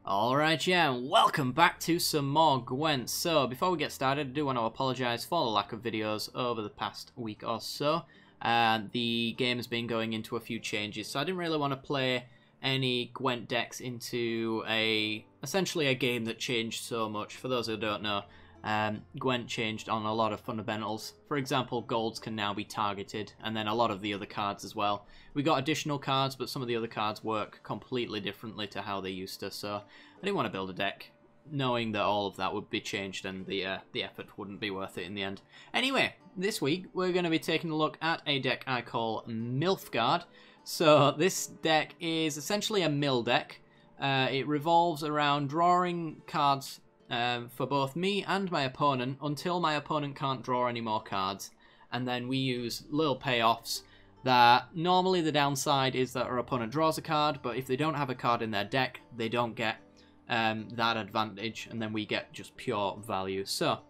Alright, yeah, and welcome back to some more Gwent. So, before we get started, I do want to apologise for the lack of videos over the past week or so. The game has been going into a few changes, so I didn't really want to play any Gwent decks into essentially a game that changed so much. For those who don't know, Gwent changed on a lot of fundamentals. For example, golds can now be targeted, and then a lot of the other cards as well. We got additional cards, but some of the other cards work completely differently to how they used to, so I didn't want to build a deck knowing that all of that would be changed and the effort wouldn't be worth it in the end. Anyway, this week we're going to be taking a look at a deck I call Milfgaard. So this deck is essentially a mill deck. It revolves around drawing cards for both me and my opponent until my opponent can't draw any more cards, and then we use little payoffs that normally the downside is that our opponent draws a card, but if they don't have a card in their deck they don't get that advantage, and then we get just pure value. So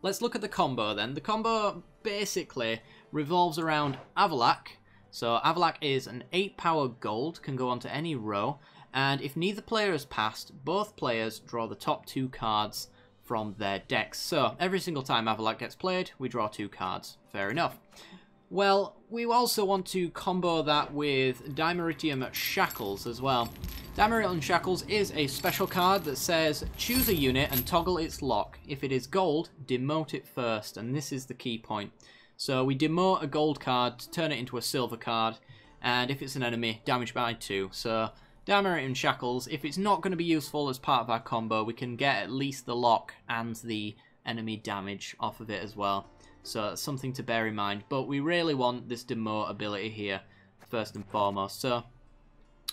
let's look at the combo then. The combo basically revolves around Albrecht. So Albrecht is an 8 power gold, can go onto any row, and if neither player has passed, both players draw the top 2 cards from their decks. So every single time Albrecht gets played, we draw 2 cards. Fair enough. Well, we also want to combo that with Dimeritium Shackles as well. Dimeritium Shackles is a special card that says choose a unit and toggle its lock. If it is gold, demote it first, and this is the key point. So we demote a gold card to turn it into a silver card, and if it's an enemy, damage by 2. So Dimeritium Shackles, if it's not going to be useful as part of our combo, we can get at least the lock and the enemy damage off of it as well. So that's something to bear in mind. But we really want this demote ability here, first and foremost. So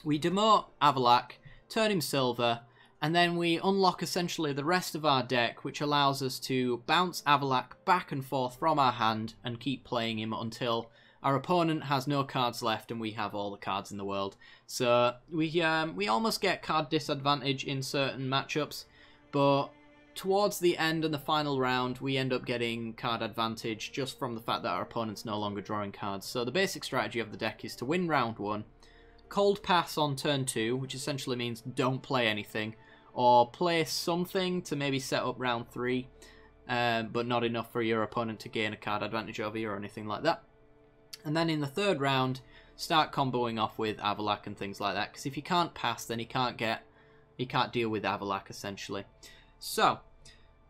we demote Albrecht, turn him silver, and then we unlock essentially the rest of our deck, which allows us to bounce Albrecht back and forth from our hand and keep playing him until our opponent has no cards left and we have all the cards in the world. So we almost get card disadvantage in certain matchups, but towards the end and the final round we end up getting card advantage just from the fact that our opponent's no longer drawing cards. So the basic strategy of the deck is to win round 1, cold pass on turn 2, which essentially means don't play anything, or play something to maybe set up round 3, but not enough for your opponent to gain a card advantage over you or anything like that. And then in the third round, start comboing off with Albrecht and things like that, because if you can't pass, then he can't deal with Albrecht essentially. So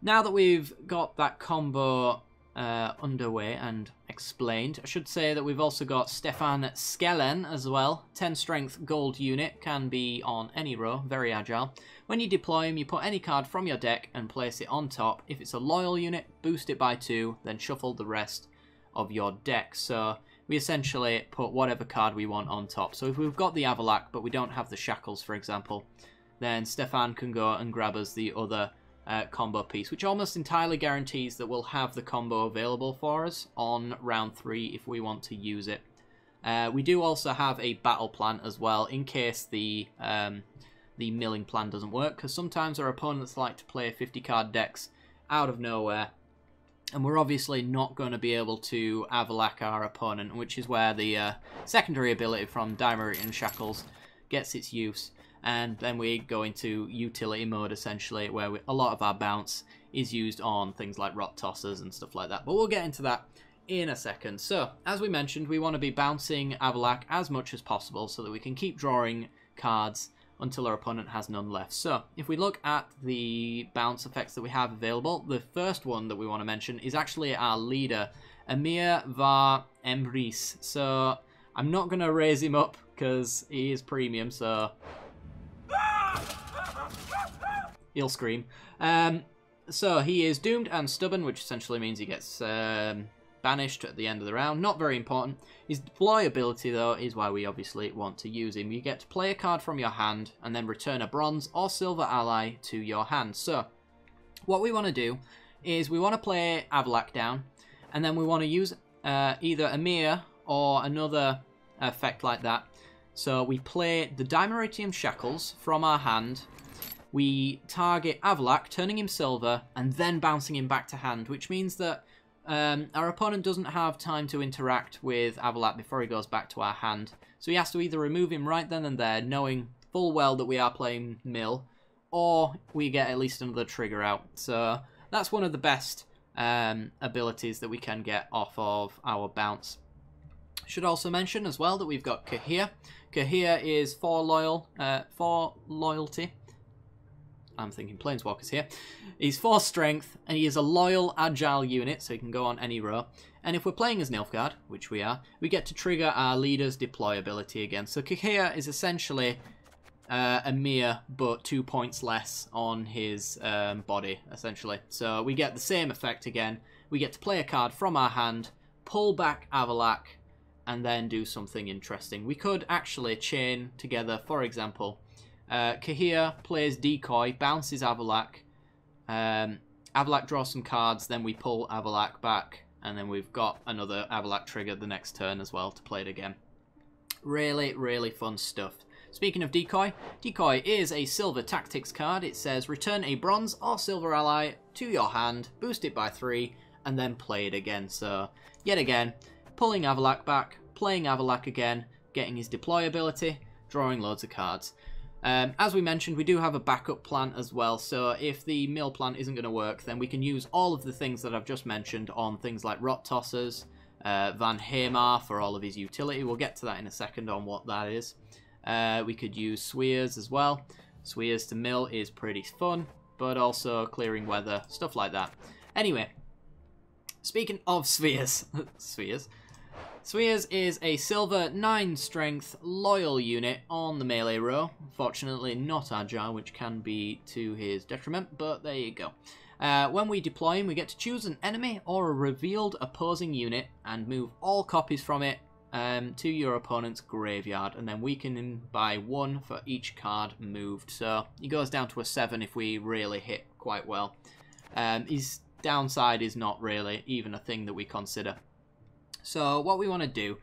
now that we've got that combo underway and explained, I should say that we've also got Stefan Skelling as well. 10 strength gold unit, can be on any row, very agile. When you deploy him, you put any card from your deck and place it on top. If it's a loyal unit, boost it by 2, then shuffle the rest of your deck. So we essentially put whatever card we want on top. So if we've got the Albrecht but we don't have the Shackles, for example, then Stefan can go and grab us the other combo piece, which almost entirely guarantees that we'll have the combo available for us on round 3 if we want to use it. We do also have a battle plan as well in case the milling plan doesn't work, because sometimes our opponents like to play 50 card decks out of nowhere, and we're obviously not going to be able to Albrecht our opponent, which is where the secondary ability from Dimeritium Shackles gets its use. And then we go into utility mode essentially, where a lot of our bounce is used on things like rot tossers and stuff like that. But we'll get into that in a second. So, as we mentioned, we want to be bouncing Albrecht as much as possible so that we can keep drawing cards until our opponent has none left. So, if we look at the bounce effects that we have available, the first one that we want to mention is actually our leader, Emir var Embris. So, I'm not going to raise him up because he is premium, so he'll scream. So he is doomed and stubborn, which essentially means he gets banished at the end of the round. Not very important. His deploy ability, though, is why we obviously want to use him. You get to play a card from your hand and then return a bronze or silver ally to your hand. So what we want to do is we want to play Albrecht down, and then we want to use either Emir or another effect like that. So we play the Dimeritium Shackles from our hand. We target Albrecht, turning him silver, and then bouncing him back to hand, which means that our opponent doesn't have time to interact with Albrecht before he goes back to our hand. So he has to either remove him right then and there, knowing full well that we are playing mill, or we get at least another trigger out. So that's one of the best abilities that we can get off of our bounce. Should also mention as well that we've got Kahir. Kahir is for loyalty. I'm thinking Planeswalkers here. He's 4 strength, and he is a loyal, agile unit, so he can go on any row. And if we're playing as Nilfgaard, which we are, we get to trigger our leader's deploy ability again. So Kahir is essentially a mere but 2 points less on his body, essentially. So we get the same effect again. We get to play a card from our hand, pull back Avalak, and then do something interesting. We could actually chain together, for example, Kahir plays Decoy, bounces Avalak, Avalak draws some cards, then we pull Avalak back, and then we've got another Avalak trigger the next turn as well to play it again. Really, really fun stuff. Speaking of Decoy, Decoy is a silver tactics card. It says return a bronze or silver ally to your hand, boost it by 3, and then play it again. So, yet again, pulling Avalak back, playing Avalak again, getting his deploy ability, drawing loads of cards. As we mentioned, we do have a backup plan as well, so if the mill plan isn't going to work, then we can use all of the things that I've just mentioned on things like Rot Tossers, Van Hamar for all of his utility. We'll get to that in a second on what that is. We could use Swears as well. Swears to mill is pretty fun, but also clearing weather, stuff like that. Anyway, speaking of Spheres, Swears is a silver 9 strength loyal unit on the melee row. Unfortunately not agile, which can be to his detriment, but there you go. When we deploy him, we get to choose an enemy or a revealed opposing unit and move all copies from it to your opponent's graveyard, and then weaken him by 1 for each card moved. So he goes down to a 7 if we really hit quite well. His downside is not really even a thing that we consider. So what we want to do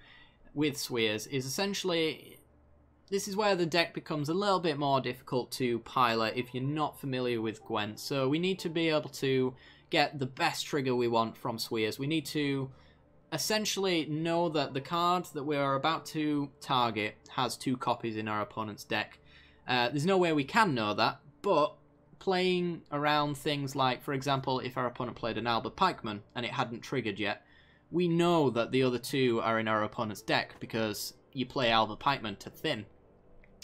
with Swears is essentially, this is where the deck becomes a little bit more difficult to pilot if you're not familiar with Gwent. So we need to be able to get the best trigger we want from Swears. We need to essentially know that the card that we're about to target has 2 copies in our opponent's deck. There's no way we can know that, but playing around things like, for example, if our opponent played an Albrecht Pikemen and it hadn't triggered yet, we know that the other 2 are in our opponent's deck because you play Albrecht Pikemen to thin.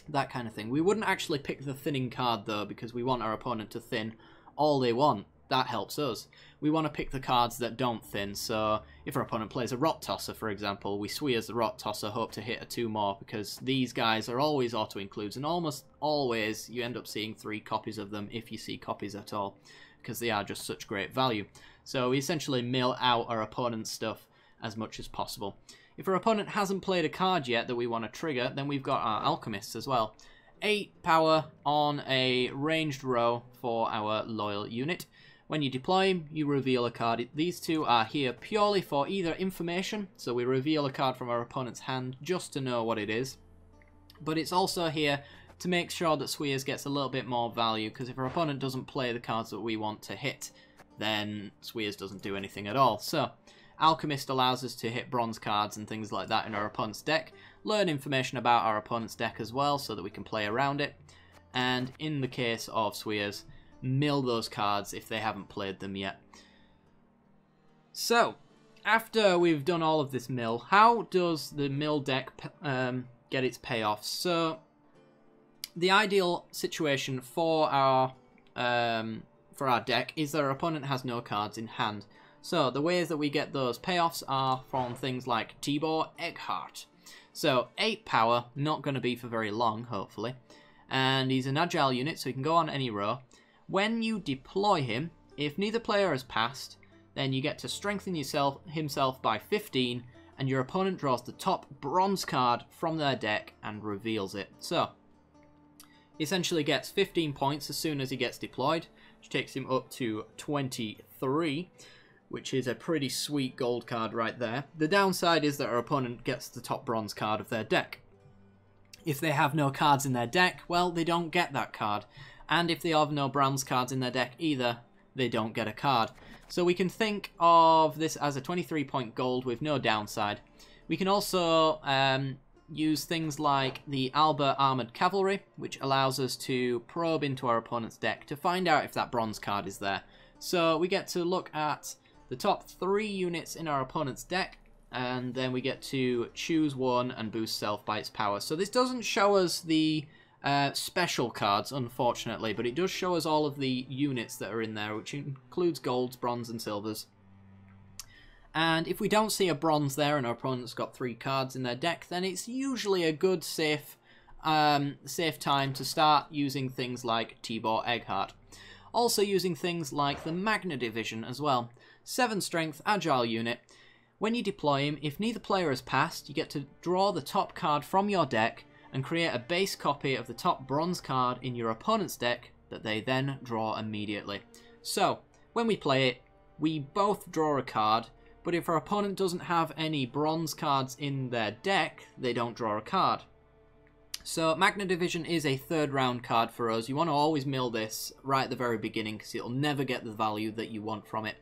That kind of thing. We wouldn't actually pick the thinning card though, because we want our opponent to thin all they want. That helps us. We want to pick the cards that don't thin, so if our opponent plays a Rot Tosser, for example, we Swears the Rot Tosser, hope to hit a 2 more, because these guys are always auto-includes, and almost always you end up seeing 3 copies of them, if you see copies at all, because they are just such great value. So we essentially mill out our opponent's stuff as much as possible. If our opponent hasn't played a card yet that we want to trigger, then we've got our Alchemists as well. 8 power on a ranged row for our loyal unit. When you deploy him, you reveal a card. These 2 are here purely for either information, so we reveal a card from our opponent's hand just to know what it is. But it's also here to make sure that Swears gets a little bit more value, because if our opponent doesn't play the cards that we want to hit, then Swears doesn't do anything at all. So Alchemist allows us to hit bronze cards and things like that in our opponent's deck, learn information about our opponent's deck as well so that we can play around it, and in the case of Swears, mill those cards if they haven't played them yet. So, after we've done all of this mill, how does the mill deck get its payoffs? So, the ideal situation for our deck is that our opponent has no cards in hand. So the ways that we get those payoffs are from things like Tibor Eggheart. So 8 power, not going to be for very long, hopefully. And he's an agile unit, so he can go on any row. When you deploy him, if neither player has passed, then you get to strengthen himself by 15, and your opponent draws the top bronze card from their deck and reveals it. So he essentially gets 15 points as soon as he gets deployed, which takes him up to 23. Which is a pretty sweet gold card right there. The downside is that our opponent gets the top bronze card of their deck. If they have no cards in their deck, well, they don't get that card. And if they have no bronze cards in their deck either, they don't get a card. So we can think of this as a 23-point gold with no downside. We can also use things like the Albrecht Armoured Cavalry, which allows us to probe into our opponent's deck to find out if that bronze card is there. So we get to look at the top 3 units in our opponent's deck, and then we get to choose one and boost self by its power. So this doesn't show us the special cards, unfortunately, but it does show us all of the units that are in there, which includes golds, bronze, and silvers. And if we don't see a bronze there and our opponent's got 3 cards in their deck, then it's usually a good, safe time to start using things like Tibor Egghardt. Also using things like the Magna Division as well. 7 strength, agile unit. When you deploy him, if neither player has passed, you get to draw the top card from your deck and create a base copy of the top bronze card in your opponent's deck that they then draw immediately. So, when we play it, we both draw a card, but if our opponent doesn't have any bronze cards in their deck, they don't draw a card. So Magna Division is a 3rd round card for us. You want to always mill this right at the very beginning because it'll never get the value that you want from it.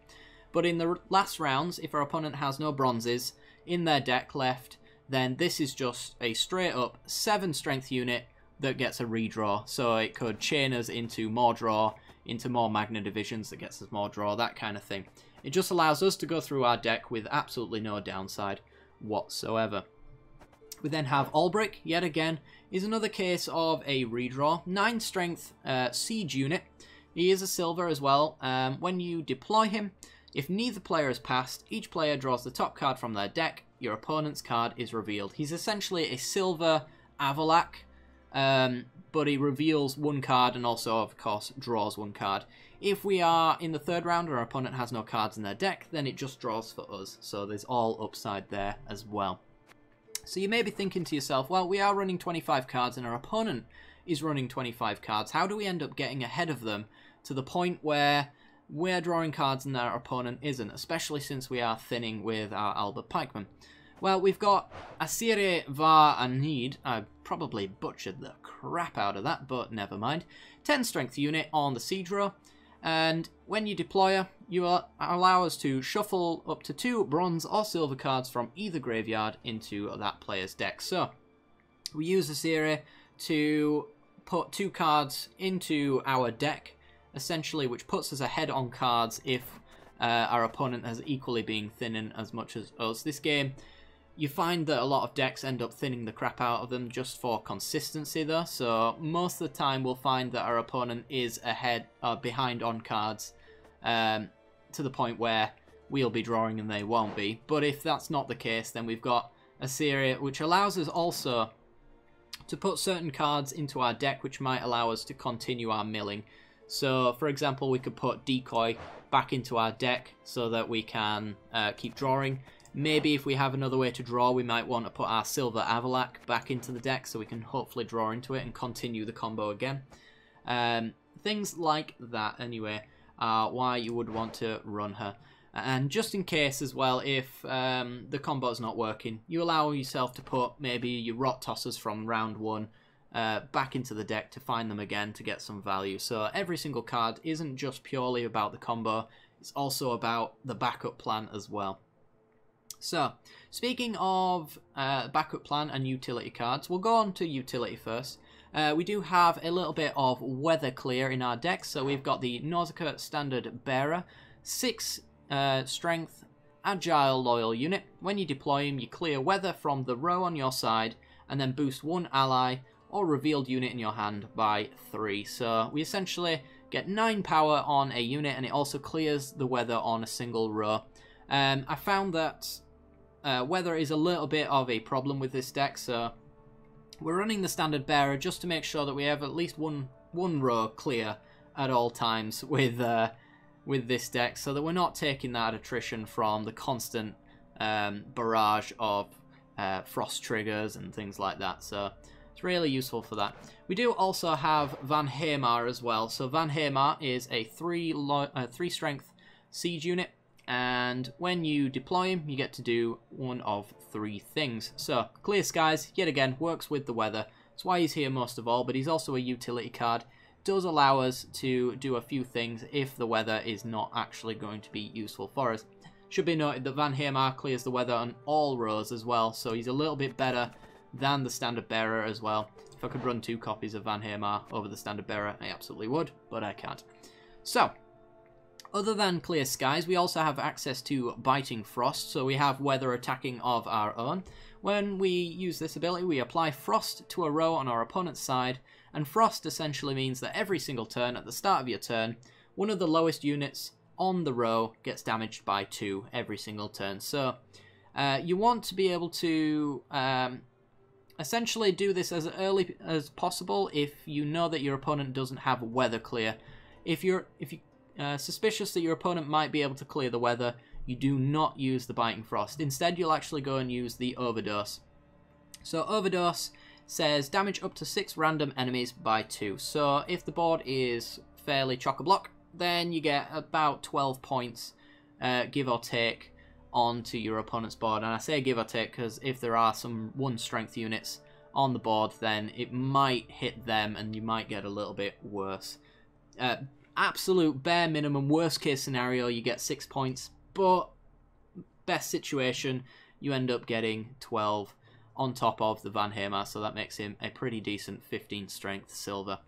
But in the last rounds, if our opponent has no bronzes in their deck left, then this is just a straight up 7 strength unit that gets a redraw. So it could chain us into more draw, into more Magna Divisions that gets us more draw, that kind of thing. It just allows us to go through our deck with absolutely no downside whatsoever. We then have Albrecht, yet again, is another case of a redraw. 9 strength siege unit. He is a silver as well. When you deploy him, if neither player has passed, each player draws the top card from their deck. Your opponent's card is revealed. He's essentially a silver Avalak, but he reveals 1 card and also, of course, draws 1 card. If we are in the 3rd round and our opponent has no cards in their deck, then it just draws for us. So there's all upside there as well. So you may be thinking to yourself, well, we are running 25 cards and our opponent is running 25 cards. How do we end up getting ahead of them to the point where we're drawing cards and our opponent isn't, especially since we are thinning with our Albert Pikemen? Well, we've got Asire Va Anid. I probably butchered the crap out of that, but never mind. 10 strength unit on the siege row. And when you deploy her, you allow us to shuffle up to 2 bronze or silver cards from either graveyard into that player's deck. So, we use Asire to put 2 cards into our deck, essentially, which puts us ahead on cards if our opponent has equally been thinning as much as us. This game, you find that a lot of decks end up thinning the crap out of them just for consistency though, so most of the time we'll find that our opponent is ahead or behind on cards to the point where we'll be drawing and they won't be. But if that's not the case, then we've got Assyria, which allows us also to put certain cards into our deck which might allow us to continue our milling. So, for example, we could put Decoy back into our deck so that we can keep drawing. Maybe if we have another way to draw, we might want to put our Silver Avalak back into the deck so we can hopefully draw into it and continue the combo again. Things like that, anyway, are why you would want to run her. And just in case as well, if the combo's not working, you allow yourself to put maybe your Rot Tossers from round 1 back into the deck to find them again to get some value. So every single card isn't just purely about the combo, it's also about the backup plan as well. So, speaking of backup plan and utility cards, we'll go on to utility first. We do have a little bit of weather clear in our deck, so we've got the Nausicaa Standard Bearer, 6 strength, agile loyal unit. When you deploy him, you clear weather from the row on your side, and then boost 1 ally or revealed unit in your hand by 3. So we essentially get 9 power on a unit, and it also clears the weather on a single row. I found that weather is a little bit of a problem with this deck, so we're running the Standard Bearer just to make sure that we have at least one row clear at all times with this deck, so that we're not taking that attrition from the constant barrage of frost triggers and things like that. So it's really useful for that. We do also have Van Heemar as well. So Van Heemar is a 3 strength siege unit, and when you deploy him, you get to do one of 3 things. So Clear Skies, yet again, works with the weather. That's why he's here most of all, but he's also a utility card. Does allow us to do a few things if the weather is not actually going to be useful for us. Should be noted that Van Heemar clears the weather on all rows as well, so he's a little bit better than the standard bearer as well. If I could run 2 copies of Van Heemar over the standard bearer, I absolutely would, but I can't. So, other than Clear Skies, we also have access to Biting Frost, so we have weather attacking of our own. When we use this ability, we apply Frost to a row on our opponent's side, and Frost essentially means that every single turn at the start of your turn, one of the lowest units on the row gets damaged by 2 every single turn. So you want to be able to essentially do this as early as possible if you know that your opponent doesn't have weather clear. If you're suspicious that your opponent might be able to clear the weather, you do not use the Biting Frost. Instead, you'll actually go and use the Overdose. So Overdose says damage up to 6 random enemies by 2. So if the board is fairly chock-a-block, then you get about 12 points, give or take, onto your opponent's board. And I say give or take because if there are some 1 strength units on the board, then it might hit them and you might get a little bit worse. Absolute bare minimum, worst case scenario, you get 6 points, but best situation, you end up getting 12 on top of the Van Heemar, so that makes him a pretty decent 15 strength silver.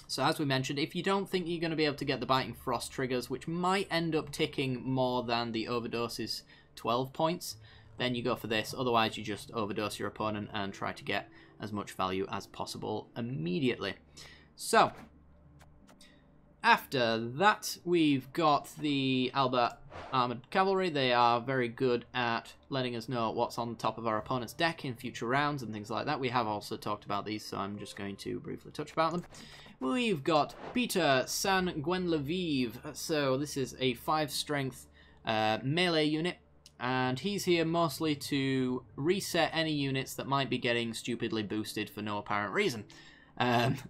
So as we mentioned, if you don't think you're going to be able to get the Biting Frost triggers, which might end up ticking more than the Overdose's 12 points, then you go for this. Otherwise, you just overdose your opponent and try to get as much value as possible immediately. So, after that, we've got the Albrecht Armoured Cavalry. They are very good at letting us know what's on the top of our opponent's deck in future rounds and things like that. We have also talked about these, so I'm just going to briefly touch about them. We've got Peter San Gwenlevive. So this is a 5 strength melee unit, and he's here mostly to reset any units that might be getting stupidly boosted for no apparent reason.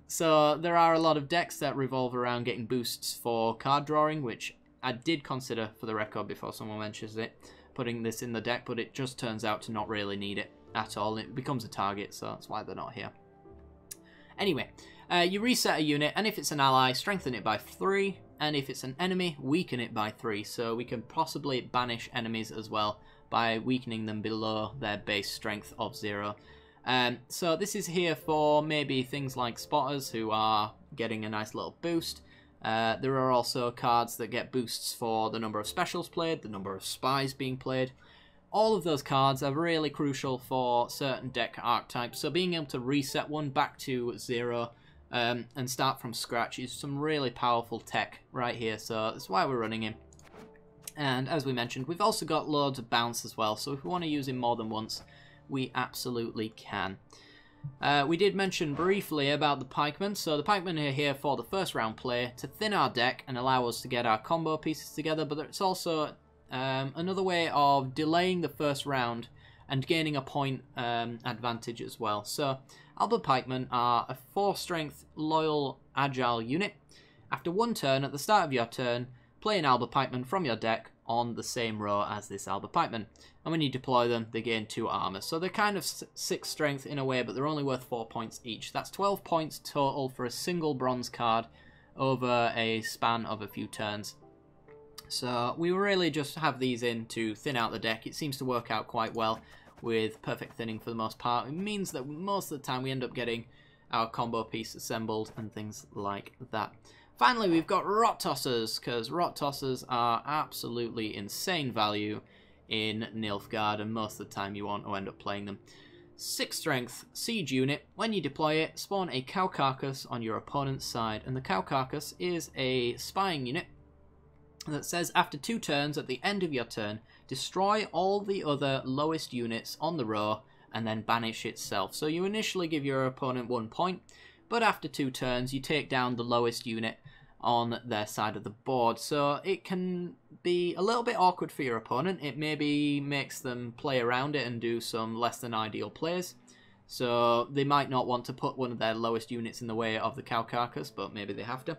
So there are a lot of decks that revolve around getting boosts for card drawing, which I did consider, for the record, before someone mentions it, putting this in the deck, but it just turns out to not really need it at all. It becomes a target, so that's why they're not here. Anyway, you reset a unit, and if it's an ally, strengthen it by 3, and if it's an enemy, weaken it by 3, so we can possibly banish enemies as well by weakening them below their base strength of 0. So this is here for maybe things like spotters who are getting a nice little boost. There are also cards that get boosts for the number of specials played, the number of spies being played. All of those cards are really crucial for certain deck archetypes, so being able to reset one back to 0 and start from scratch is some really powerful tech right here, so that's why we're running him. And as we mentioned, we've also got loads of bounce as well, so if we want to use him more than once, we absolutely can. We did mention briefly about the Pikemen. So the Pikemen are here for the first round play to thin our deck and allow us to get our combo pieces together, but it's also another way of delaying the first round and gaining a point advantage as well. So Albert Pikemen are a 4 strength loyal agile unit. After 1 turn, at the start of your turn, play an Albert Pikemen from your deck on the same row as this Albert Pikemen. And when you deploy them, they gain 2 armor. So they're kind of 6 strength in a way, but they're only worth 4 points each. That's 12 points total for a single bronze card over a span of a few turns. So we really just have these in to thin out the deck. It seems to work out quite well with perfect thinning for the most part. It means that most of the time we end up getting our combo piece assembled and things like that. Finally, we've got Rot Tossers, because Rot Tossers are absolutely insane value in Nilfgaard, and most of the time you want to end up playing them. 6 strength siege unit. When you deploy it, spawn a cow carcass on your opponent's side, and the cow carcass is a spying unit that says after 2 turns, at the end of your turn, destroy all the other lowest units on the row and then banish itself. So you initially give your opponent 1 point, but after 2 turns you take down the lowest unit on their side of the board. So it can be a little bit awkward for your opponent. It maybe makes them play around it and do some less than ideal plays. So they might not want to put one of their lowest units in the way of the cow carcass, but maybe they have to.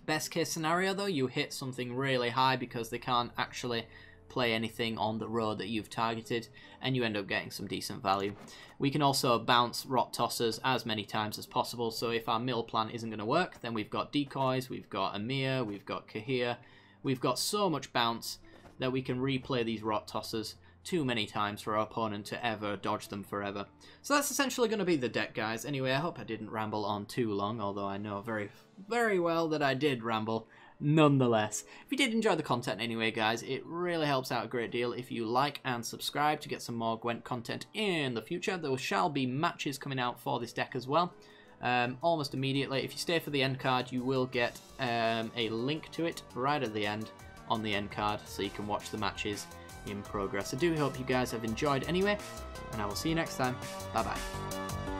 Best case scenario though, you hit something really high because they can't actually play anything on the row that you've targeted, and you end up getting some decent value. We can also bounce Rot Tossers as many times as possible, so if our mill plan isn't going to work, then we've got decoys, we've got Amir, we've got Kahir, we've got so much bounce that we can replay these Rot Tossers too many times for our opponent to ever dodge them forever. So that's essentially going to be the deck, guys. Anyway, I hope I didn't ramble on too long, although I know very, very well that I did ramble nonetheless. If you did enjoy the content anyway, guys, it really helps out a great deal if you like and subscribe to get some more Gwent content in the future. There shall be matches coming out for this deck as well. Almost immediately. If you stay for the end card, you will get a link to it right at the end on the end card, so you can watch the matches in progress. I do hope you guys have enjoyed anyway, and I will see you next time. Bye bye.